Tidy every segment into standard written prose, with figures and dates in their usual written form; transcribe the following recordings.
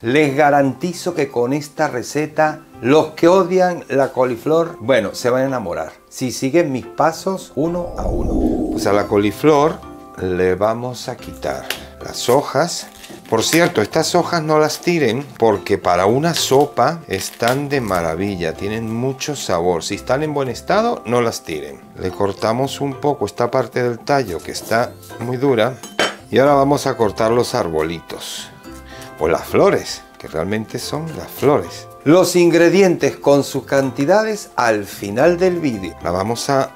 Les garantizo que con esta receta los que odian la coliflor, bueno, se van a enamorar. Si siguen mis pasos uno a uno. Pues a la coliflor le vamos a quitar las hojas. Por cierto, estas hojas no las tiren porque para una sopa están de maravilla, tienen mucho sabor. Si están en buen estado, no las tiren. Le cortamos un poco esta parte del tallo que está muy dura y ahora vamos a cortar los arbolitos o las flores, que realmente son las flores. Los ingredientes con sus cantidades al final del vídeo. La vamos a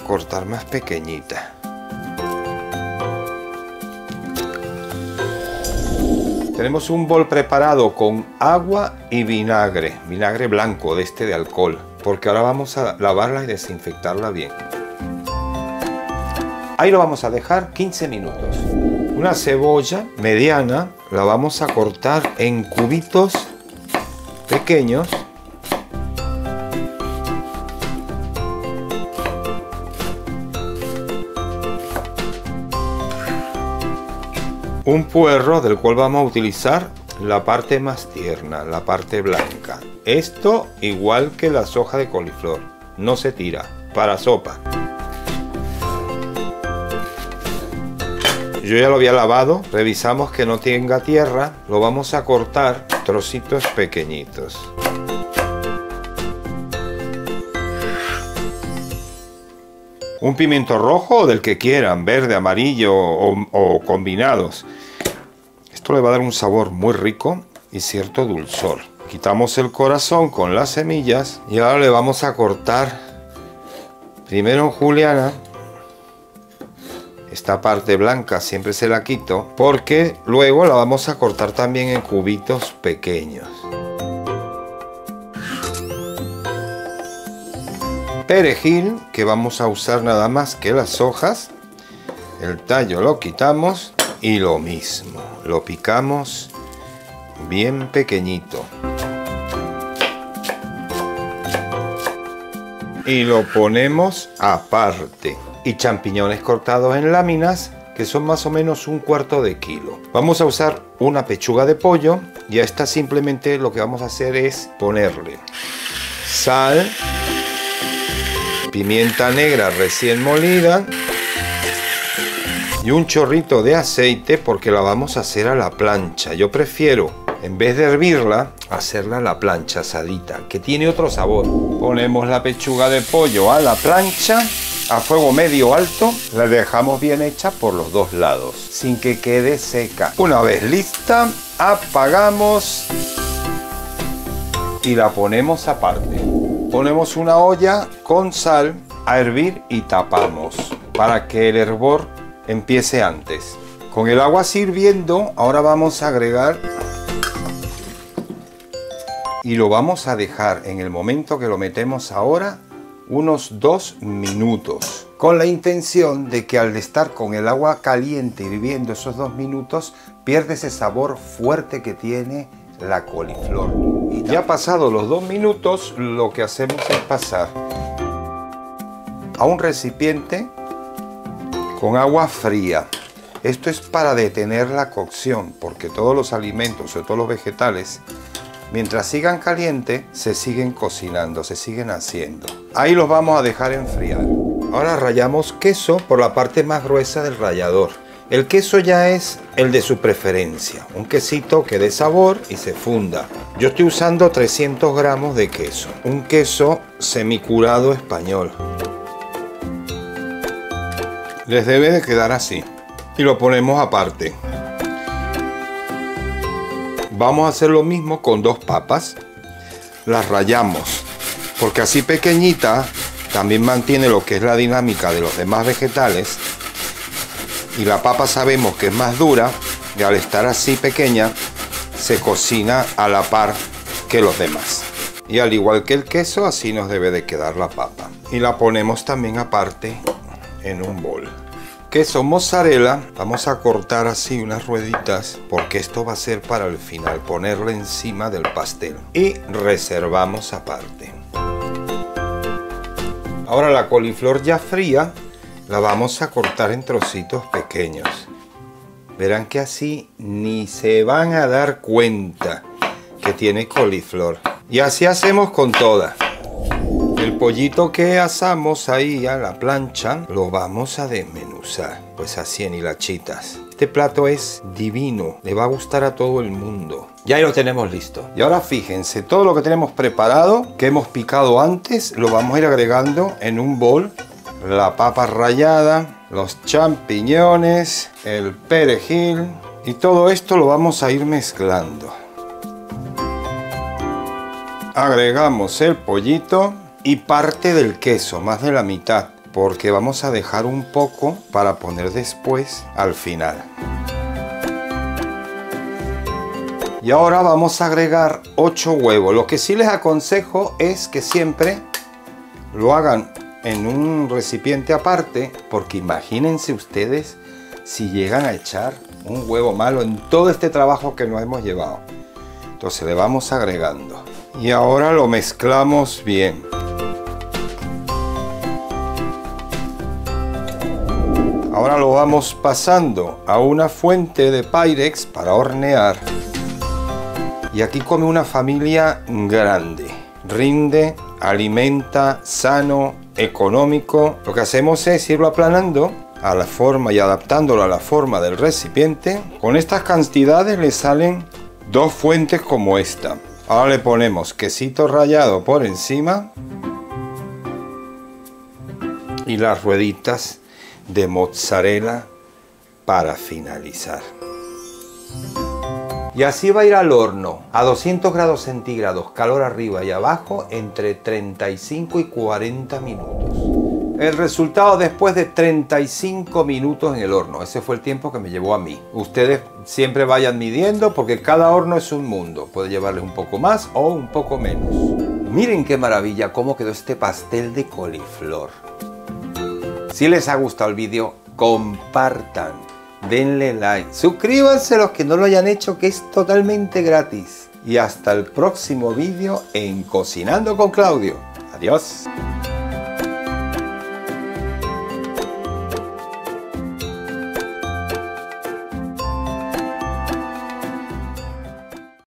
cortar más pequeñita. Tenemos un bol preparado con agua y vinagre blanco de este de alcohol, porque ahora vamos a lavarla y desinfectarla bien. Ahí lo vamos a dejar 15 minutos. Una cebolla mediana la vamos a cortar en cubitos pequeños. Un puerro del cual vamos a utilizar la parte más tierna, la parte blanca. Esto igual que las hojas de coliflor, no se tira, para sopa. Yo ya lo había lavado, revisamos que no tenga tierra, lo vamos a cortar trocitos pequeñitos. Un pimiento rojo del que quieran, verde, amarillo o combinados. Esto le va a dar un sabor muy rico y cierto dulzor. Quitamos el corazón con las semillas y ahora le vamos a cortar primero en juliana. Esta parte blanca siempre se la quito porque luego la vamos a cortar también en cubitos pequeños. Perejil, que vamos a usar nada más que las hojas. El tallo lo quitamos y lo mismo, lo picamos bien pequeñito. Y lo ponemos aparte. Y champiñones cortados en láminas, que son más o menos 1/4 de kilo. Vamos a usar una pechuga de pollo y a esta simplemente lo que vamos a hacer es ponerle sal, pimienta negra recién molida y un chorrito de aceite porque la vamos a hacer a la plancha. Yo prefiero, en vez de hervirla, hacerla a la plancha asadita, que tiene otro sabor. Ponemos la pechuga de pollo a la plancha a fuego medio alto, la dejamos bien hecha por los dos lados, sin que quede seca. Una vez lista, apagamos y la ponemos aparte. Ponemos una olla con sal a hervir y tapamos para que el hervor empiece antes. Con el agua hirviendo, ahora vamos a agregar y lo vamos a dejar en el momento que lo metemos ahora unos 2 minutos, con la intención de que al estar con el agua caliente hirviendo esos 2 minutos pierde ese sabor fuerte que tiene la coliflor. Y ya pasados los 2 minutos, lo que hacemos es pasar a un recipiente con agua fría. Esto es para detener la cocción, porque todos los alimentos, sobre todo los vegetales, mientras sigan calientes, se siguen cocinando, se siguen haciendo. Ahí los vamos a dejar enfriar. Ahora rallamos queso por la parte más gruesa del rallador. El queso ya es el de su preferencia. Un quesito que dé sabor y se funda. Yo estoy usando 300 gramos de queso. Un queso semicurado español. Les debe de quedar así. Y lo ponemos aparte. Vamos a hacer lo mismo con 2 papas. Las rallamos, porque así pequeñita también mantiene lo que es la dinámica de los demás vegetales. Y la papa sabemos que es más dura y al estar así pequeña se cocina a la par que los demás. Y al igual que el queso, así nos debe de quedar la papa. Y la ponemos también aparte en un bol. Queso mozzarella, vamos a cortar así unas rueditas porque esto va a ser para el final, ponerle encima del pastel y reservamos aparte. Ahora la coliflor ya fría la vamos a cortar en trocitos pequeños Verán que así ni se van a dar cuenta que tiene coliflor. Y así hacemos con todas. El pollito que asamos ahí a la plancha lo vamos a desmenuzar, pues así en hilachitas. Este plato es divino, le va a gustar a todo el mundo. Ya lo tenemos listo. Y ahora fíjense, todo lo que tenemos preparado, que hemos picado antes, lo vamos a ir agregando en un bol. La papa rallada, los champiñones, el perejil y todo esto lo vamos a ir mezclando. Agregamos el pollito y parte del queso, más de la mitad, porque vamos a dejar un poco para poner después al final. Y ahora vamos a agregar 8 huevos. Lo que sí les aconsejo es que siempre lo hagan en un recipiente aparte, porque imagínense ustedes si llegan a echar un huevo malo en todo este trabajo que nos hemos llevado. Entonces le vamos agregando y ahora lo mezclamos bien. Ahora lo vamos pasando a una fuente de Pyrex para hornear. Y aquí come una familia grande. Rinde, alimenta, sano, económico. Lo que hacemos es irlo aplanando a la forma y adaptándolo a la forma del recipiente. Con estas cantidades le salen 2 fuentes como esta. Ahora le ponemos quesito rallado por encima y las rueditas de mozzarella para finalizar. Y así va a ir al horno a 200 grados centígrados, calor arriba y abajo, entre 35 y 40 minutos. El resultado después de 35 minutos en el horno. Ese fue el tiempo que me llevó a mí. Ustedes siempre vayan midiendo porque cada horno es un mundo. Puede llevarles un poco más o un poco menos. Miren qué maravilla cómo quedó este pastel de coliflor. Si les ha gustado el vídeo, compartan, denle like, suscríbanse los que no lo hayan hecho, que es totalmente gratis. Y hasta el próximo vídeo en Cocinando con Claudio. Adiós.